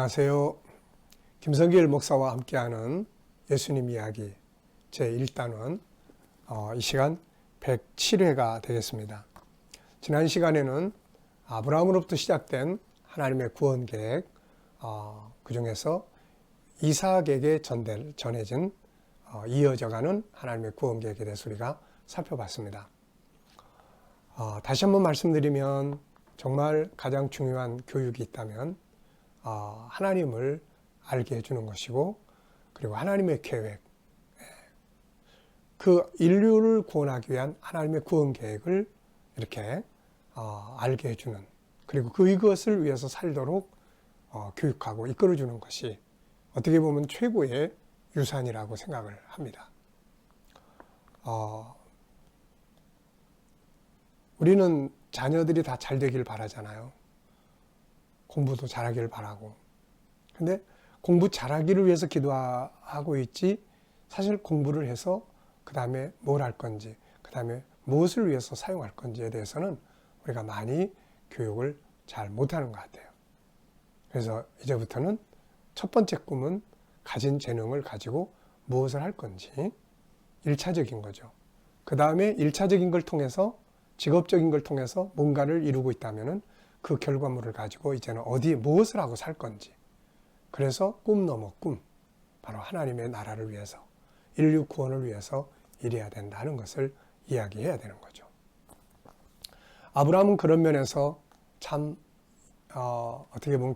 안녕하세요. 김성길 목사와 함께하는 예수님 이야기 제1단원 이 시간 107회가 되겠습니다. 지난 시간에는 아브라함으로부터 시작된 하나님의 구원 계획, 그 중에서 이삭에게 전해진 이어져가는 하나님의 구원 계획에 대해서 우리가 살펴봤습니다. 다시 한번 말씀드리면 정말 가장 중요한 교육이 있다면 하나님을 알게 해주는 것이고, 그리고 하나님의 계획, 그 인류를 구원하기 위한 하나님의 구원 계획을 이렇게 알게 해주는, 그리고 그것을 위해서 살도록 교육하고 이끌어주는 것이 어떻게 보면 최고의 유산이라고 생각을 합니다. 우리는 자녀들이 다 잘 되길 바라잖아요. 공부도 잘하기를 바라고. 근데 공부 잘하기를 위해서 기도하고 있지, 사실 공부를 해서 그 다음에 뭘 할 건지, 그 다음에 무엇을 위해서 사용할 건지에 대해서는 우리가 많이 교육을 잘 못하는 것 같아요. 그래서 이제부터는 첫 번째 꿈은 가진 재능을 가지고 무엇을 할 건지 1차적인 거죠. 그 다음에 1차적인 걸 통해서, 직업적인 걸 통해서 뭔가를 이루고 있다면은 그 결과물을 가지고 이제는 어디에 무엇을 하고 살 건지. 그래서 꿈 넘어 꿈, 바로 하나님의 나라를 위해서, 인류 구원을 위해서 일해야 된다는 것을 이야기해야 되는 거죠. 아브라함은 그런 면에서 참 어떻게 보면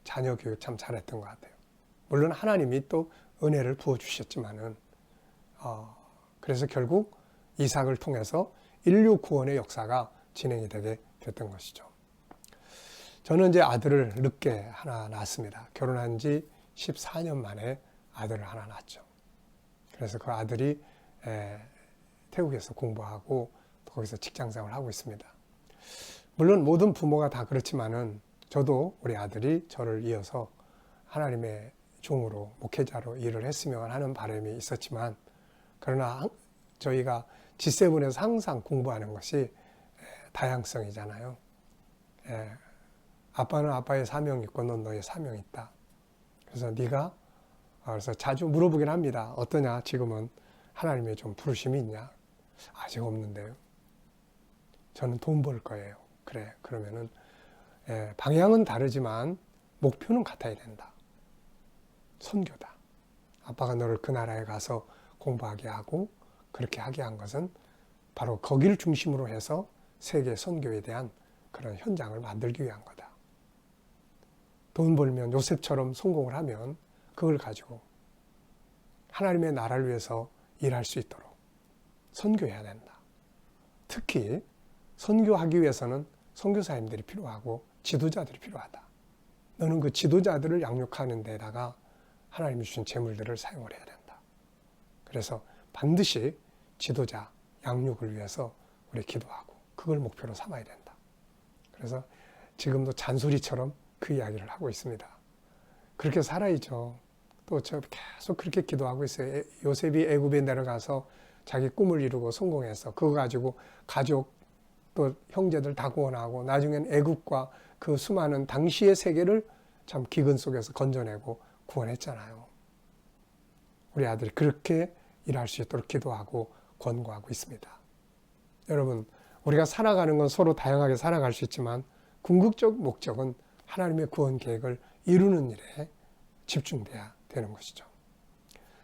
자녀 교육 참 잘했던 것 같아요. 물론 하나님이 또 은혜를 부어주셨지만은 그래서 결국 이삭을 통해서 인류 구원의 역사가 진행이 되게 됐던 것이죠. 저는 이제 아들을 늦게 하나 낳았습니다. 결혼한 지 14년 만에 아들을 하나 낳았죠. 그래서 그 아들이 태국에서 공부하고 또 거기서 직장생활을 하고 있습니다. 물론 모든 부모가 다 그렇지만은 저도 우리 아들이 저를 이어서 하나님의 종으로, 목회자로 일을 했으면 하는 바람이 있었지만, 그러나 저희가 G7에서 항상 공부하는 것이 다양성이잖아요. 아빠는 아빠의 사명이 있고 넌 너의 사명이 있다. 그래서 자주 물어보긴 합니다. 어떠냐? 지금은 하나님의 좀 부르심이 있냐? 아직 없는데요. 저는 돈 벌 거예요. 그래. 그러면은 방향은 다르지만 목표는 같아야 된다. 선교다. 아빠가 너를 그 나라에 가서 공부하게 하고 그렇게 하게 한 것은 바로 거기를 중심으로 해서 세계 선교에 대한 그런 현장을 만들기 위한 거다. 돈 벌면 요셉처럼 성공을 하면 그걸 가지고 하나님의 나라를 위해서 일할 수 있도록 선교해야 된다. 특히 선교하기 위해서는 선교사님들이 필요하고 지도자들이 필요하다. 너는 그 지도자들을 양육하는 데다가 하나님이 주신 재물들을 사용을 해야 된다. 그래서 반드시 지도자 양육을 위해서 우리 기도하고 그걸 목표로 삼아야 된다. 그래서 지금도 잔소리처럼 그 이야기를 하고 있습니다. 그렇게 살아야죠. 또 저 계속 그렇게 기도하고 있어요. 요셉이 애굽에 내려가서 자기 꿈을 이루고 성공해서 그거 가지고 가족 또 형제들 다 구원하고 나중엔 애굽과 그 수많은 당시의 세계를 참 기근 속에서 건져내고 구원했잖아요. 우리 아들이 그렇게 일할 수 있도록 기도하고 권고하고 있습니다. 여러분, 우리가 살아가는 건 서로 다양하게 살아갈 수 있지만 궁극적 목적은 하나님의 구원 계획을 이루는 일에 집중돼야 되는 것이죠.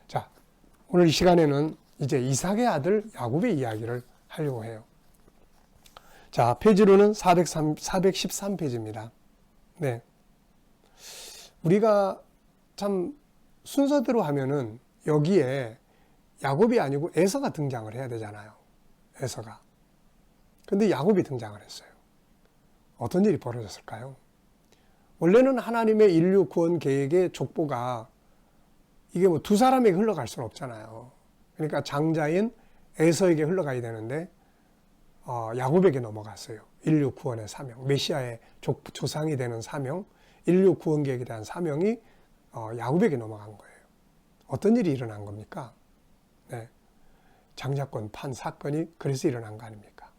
자, 오늘 이 시간에는 이제 이삭의 아들 야곱의 이야기를 하려고 해요. 자, 페이지로는 413페이지입니다. 네. 우리가 참 순서대로 하면은 여기에 야곱이 아니고 에서가 등장을 해야 되잖아요. 에서가. 근데 야곱이 등장을 했어요. 어떤 일이 벌어졌을까요? 원래는 하나님의 인류 구원 계획의 족보가 이게 뭐 두 사람에게 흘러갈 수는 없잖아요. 그러니까 장자인 에서에게 흘러가야 되는데 야곱에게 넘어갔어요. 인류 구원의 사명, 메시아의 조상이 되는 사명, 인류 구원 계획에 대한 사명이 야곱에게 넘어간 거예요. 어떤 일이 일어난 겁니까? 네. 장자권 판 사건이 그래서 일어난 거 아닙니까?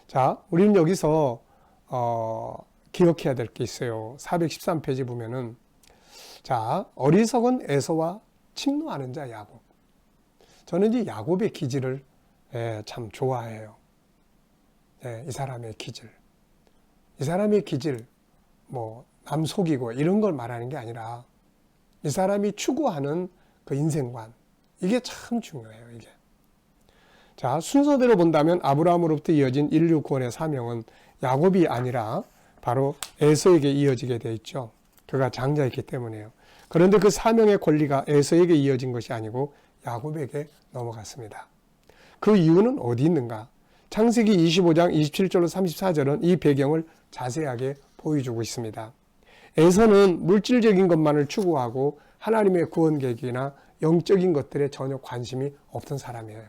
자, 우리는 여기서 기억해야 될 게 있어요. 413페이지 보면은 자, 어리석은 에서와 침노하는 자 야곱. 저는 이 야곱의 기질을 참 좋아해요. 이 사람의 기질. 이 사람의 기질, 뭐 남 속이고 이런 걸 말하는 게 아니라 이 사람이 추구하는 그 인생관, 이게 참 중요해요. 이게. 자, 순서대로 본다면 아브라함으로부터 이어진 인류 구원의 사명은 야곱이 아니라 바로 에서에게 이어지게 되어 있죠. 그가 장자였기 때문에요. 그런데 그 사명의 권리가 에서에게 이어진 것이 아니고 야곱에게 넘어갔습니다. 그 이유는 어디 있는가? 창세기 25장 27절로 34절은 이 배경을 자세하게 보여주고 있습니다. 에서는 물질적인 것만을 추구하고 하나님의 구원 계획이나 영적인 것들에 전혀 관심이 없던 사람이에요.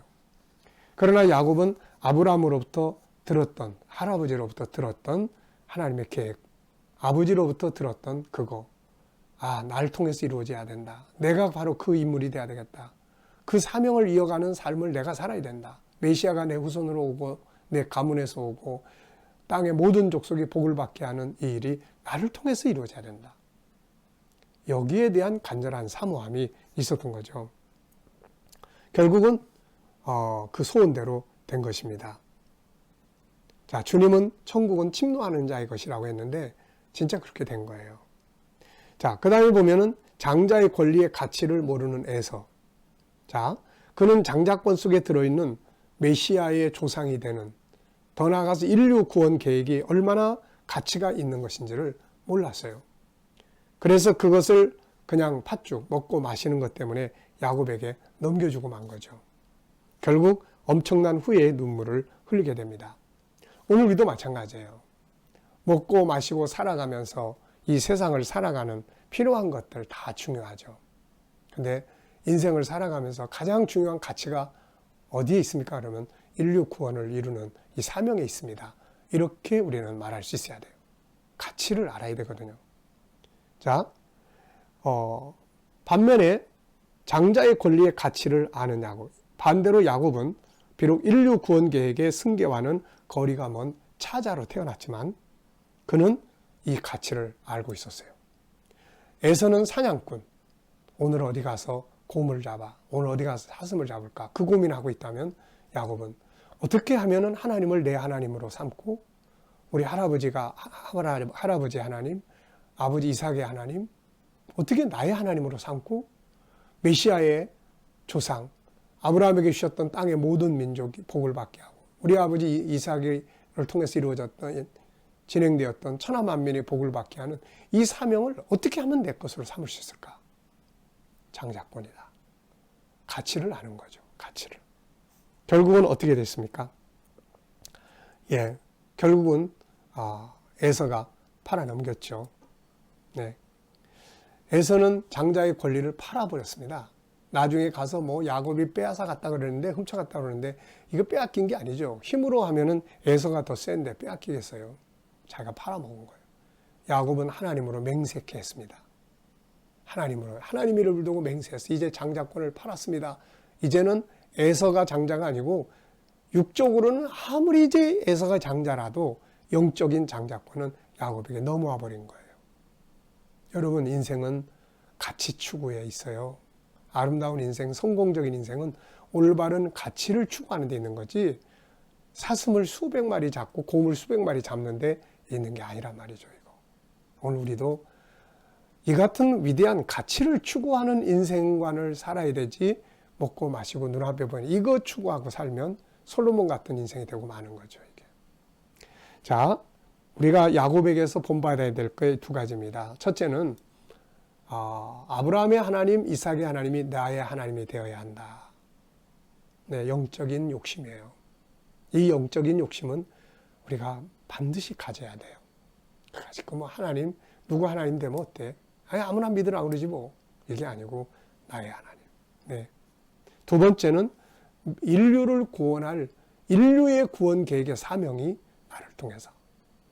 그러나 야곱은 아브라함으로부터 들었던, 할아버지로부터 들었던 하나님의 계획, 아버지로부터 들었던 그거, 날 통해서 이루어져야 된다. 내가 바로 그 인물이 돼야 되겠다. 그 사명을 이어가는 삶을 내가 살아야 된다. 메시아가 내 후손으로 오고 내 가문에서 오고 땅의 모든 족속이 복을 받게 하는 이 일이 나를 통해서 이루어져야 된다. 여기에 대한 간절한 사모함이 있었던 거죠. 결국은 그 소원대로 된 것입니다. 자, 주님은 천국은 침노하는 자의 것이라고 했는데 진짜 그렇게 된 거예요. 자, 그 다음에 보면은 장자의 권리의 가치를 모르는 에서. 자, 그는 장자권 속에 들어있는 메시아의 조상이 되는, 더 나아가서 인류 구원 계획이 얼마나 가치가 있는 것인지를 몰랐어요. 그래서 그것을 그냥 팥죽 먹고 마시는 것 때문에 야곱에게 넘겨주고 만 거죠. 결국 엄청난 후회의 눈물을 흘리게 됩니다. 오늘 우리도 마찬가지예요. 먹고 마시고 살아가면서 이 세상을 살아가는 필요한 것들 다 중요하죠. 근데 인생을 살아가면서 가장 중요한 가치가 어디에 있습니까? 그러면 인류 구원을 이루는 이 사명에 있습니다. 이렇게 우리는 말할 수 있어야 돼요. 가치를 알아야 되거든요. 자, 반면에 장자의 권리의 가치를 아는 야곱. 반대로 야곱은 비록 인류 구원 계획의 승계와는 거리가 먼 차자로 태어났지만 그는 이 가치를 알고 있었어요. 에서는 사냥꾼. 오늘 어디 가서 곰을 잡아. 오늘 어디 가서 사슴을 잡을까. 그 고민하고 있다면 야곱은 어떻게 하면은 하나님을 내 하나님으로 삼고 우리 할아버지가 할아버지 하나님, 아버지 이삭의 하나님, 어떻게 나의 하나님으로 삼고 메시아의 조상, 아브라함에게 주셨던 땅의 모든 민족이 복을 받게 하고 우리 아버지 이삭을 통해서 이루어졌던 진행되었던 천하 만민의 복을 받게 하는 이 사명을 어떻게 하면 내 것으로 삼을 수 있을까? 장자권이다. 가치를 아는 거죠. 가치를. 결국은 어떻게 됐습니까? 결국은 에서가 팔아넘겼죠. 네. 에서는 장자의 권리를 팔아버렸습니다. 나중에 가서 뭐 야곱이 빼앗아 갔다 그러는데 훔쳐갔다 그러는데 이거 빼앗긴 게 아니죠. 힘으로 하면은 에서가 더 센데 빼앗기겠어요. 자기가 팔아먹은 거예요. 야곱은 하나님으로 맹세케 했습니다. 하나님 이름을 두고 맹세했어. 이제 장자권을 팔았습니다. 이제는 에서가 장자가 아니고 육적으로는 아무리 이제 에서가 장자라도 영적인 장자권은 야곱에게 넘어와 버린 거예요. 여러분, 인생은 가치 추구에 있어요. 아름다운 인생, 성공적인 인생은 올바른 가치를 추구하는 데 있는 거지 사슴을 수백 마리 잡고 곰을 수백 마리 잡는 데 있는 게 아니란 말이죠. 이거. 오늘 우리도 이 같은 위대한 가치를 추구하는 인생관을 살아야 되지 먹고 마시고 눈앞에 보이는 이거 추구하고 살면 솔로몬 같은 인생이 되고 마는 거죠. 이게. 자, 우리가 야곱에게서 본받아야 될 게 두 가지입니다. 첫째는 아브라함의 하나님, 이삭의 하나님이 나의 하나님이 되어야 한다. 네, 영적인 욕심이에요. 이 영적인 욕심은 우리가 반드시 가져야 돼요. 가지고 뭐 하나님, 누구 하나님 되면 어때? 아무나 믿으라 그러지 뭐. 이게 아니고 나의 하나님. 네. 두 번째는 인류를 구원할 인류의 구원 계획의 사명이 나를 통해서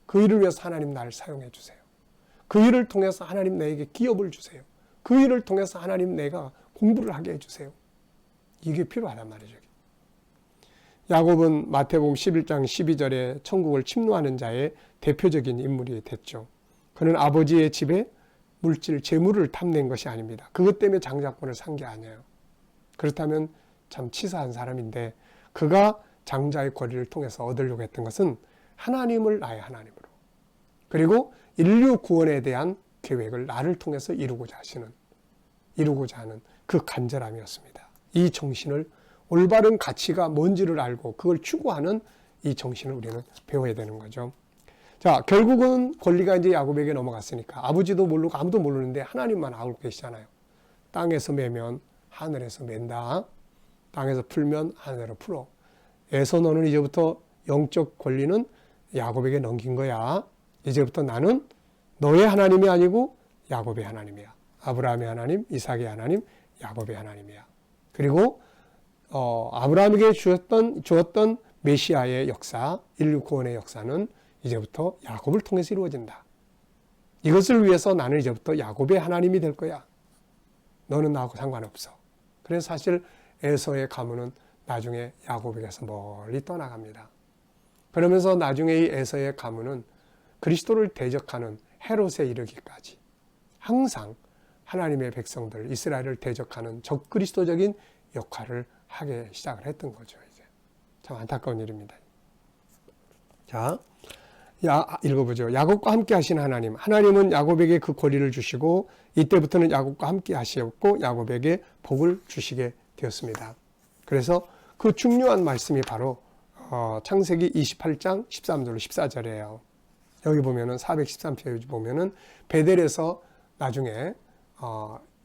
그 일을 위해서 하나님 나를 사용해 주세요. 그 일을 통해서 하나님 내게 기업을 주세요. 그 일을 통해서 하나님 내가 공부를 하게 해주세요. 이게 필요하단 말이죠. 야곱은 마태복음 11장 12절에 천국을 침노하는 자의 대표적인 인물이 됐죠. 그는 아버지의 집에 물질, 재물을 탐낸 것이 아닙니다. 그것 때문에 장자권을 산 게 아니에요. 그렇다면 참 치사한 사람인데 그가 장자의 권리를 통해서 얻으려고 했던 것은 하나님을 나의 하나님으로, 그리고 인류 구원에 대한 계획을 나를 통해서 이루고자 하는 그 간절함이었습니다. 이 정신을, 올바른 가치가 뭔지를 알고 그걸 추구하는 이 정신을 우리는 배워야 되는 거죠. 자, 결국은 권리가 이제 야곱에게 넘어갔으니까 아버지도 모르고 아무도 모르는데 하나님만 알고 계시잖아요. 땅에서 매면 하늘에서 맨다. 땅에서 풀면 하늘로 풀어. 에서 너는 이제부터 영적 권리는 야곱에게 넘긴 거야. 이제부터 나는 너의 하나님이 아니고 야곱의 하나님이야. 아브라함의 하나님, 이삭의 하나님, 야곱의 하나님이야. 그리고 아브라함에게 주었던 메시아의 역사, 인류 구원의 역사는 이제부터 야곱을 통해서 이루어진다. 이것을 위해서 나는 이제부터 야곱의 하나님이 될 거야. 너는 나하고 상관없어. 그래서 사실 에서의 가문은 나중에 야곱에게서 멀리 떠나갑니다. 그러면서 나중에 이 에서의 가문은 그리스도를 대적하는 헤롯에 이르기까지 항상 하나님의 백성들, 이스라엘을 대적하는 적그리스도적인 역할을 하게 시작을 했던 거죠. 이제 참 안타까운 일입니다. 자, 읽어보죠. 야곱과 함께 하신 하나님. 하나님은 야곱에게 그 권리를 주시고 이때부터는 야곱과 함께 하시었고 야곱에게 복을 주시게 되었습니다. 그래서 그 중요한 말씀이 바로 창세기 28장 13절로 14절이에요. 여기 보면은 413페이지 보면은 베델에서 나중에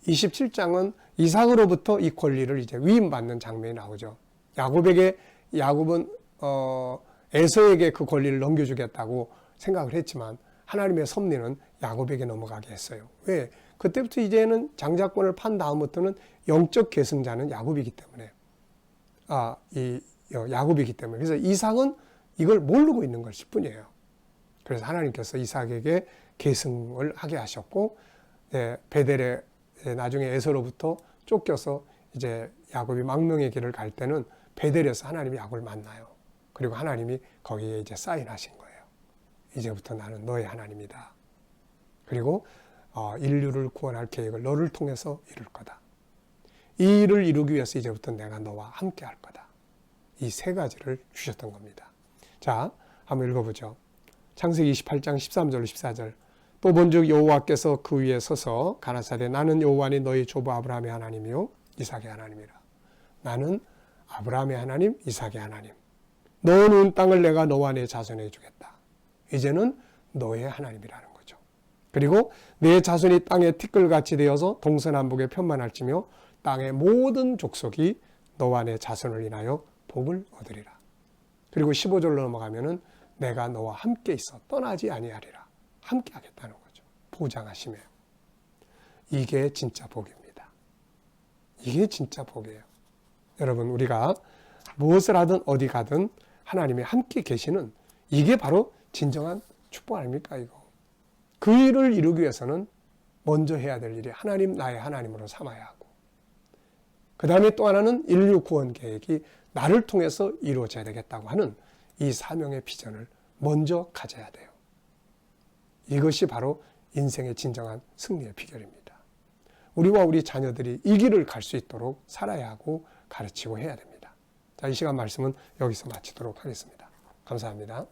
27장은 이삭으로부터 이 권리를 이제 위임받는 장면이 나오죠. 야곱은 에서에게 그 권리를 넘겨주겠다고 생각을 했지만 하나님의 섭리는 야곱에게 넘어가게 했어요. 왜? 그때부터 이제는 장자권을 판 다음부터는 영적 계승자는 야곱이기 때문에 야곱이기 때문에 그래서 이삭은 이걸 모르고 있는 것일 뿐이에요. 그래서 하나님께서 이삭에게 계승을 하게 하셨고 베델에 나중에 에서로부터 쫓겨서 이제 야곱이 망명의 길을 갈 때는 베델에서 하나님이 야곱을 만나요. 그리고 하나님이 거기에 이제 사인하신 거예요. 이제부터 나는 너의 하나님이다. 그리고 인류를 구원할 계획을 너를 통해서 이룰 거다. 이 일을 이루기 위해서 이제부터 내가 너와 함께 할 거다. 이 세 가지를 주셨던 겁니다. 자, 한번 읽어보죠. 창세기 28장 13절 14절. 또 본즉 여호와께서 그 위에 서서 가라사대 나는 여호와니 너희 조부 아브라함의 하나님이요 이삭의 하나님이라. 나는 아브라함의 하나님, 이삭의 하나님. 너는 땅을 내가 너와 내 자손에게 주겠다. 이제는 너의 하나님이라는 거죠. 그리고 내 자손이 땅의 티끌같이 되어서 동서남북에 편만할지며 땅의 모든 족속이 너와 내 자손을 인하여 복을 얻으리라. 그리고 15절로 넘어가면은 내가 너와 함께 있어 떠나지 아니하리라. 함께 하겠다는 거죠. 보장하시며. 이게 진짜 복입니다. 이게 진짜 복이에요. 여러분, 우리가 무엇을 하든 어디 가든 하나님이 함께 계시는 이게 바로 진정한 축복 아닙니까, 이거? 그 일을 이루기 위해서는 먼저 해야 될 일이 하나님, 나의 하나님으로 삼아야 하고, 그 다음에 또 하나는 인류 구원 계획이 나를 통해서 이루어져야 되겠다고 하는 이 사명의 비전을 먼저 가져야 돼요. 이것이 바로 인생의 진정한 승리의 비결입니다. 우리와 우리 자녀들이 이 길을 갈 수 있도록 살아야 하고 가르치고 해야 됩니다. 자, 이 시간 말씀은 여기서 마치도록 하겠습니다. 감사합니다.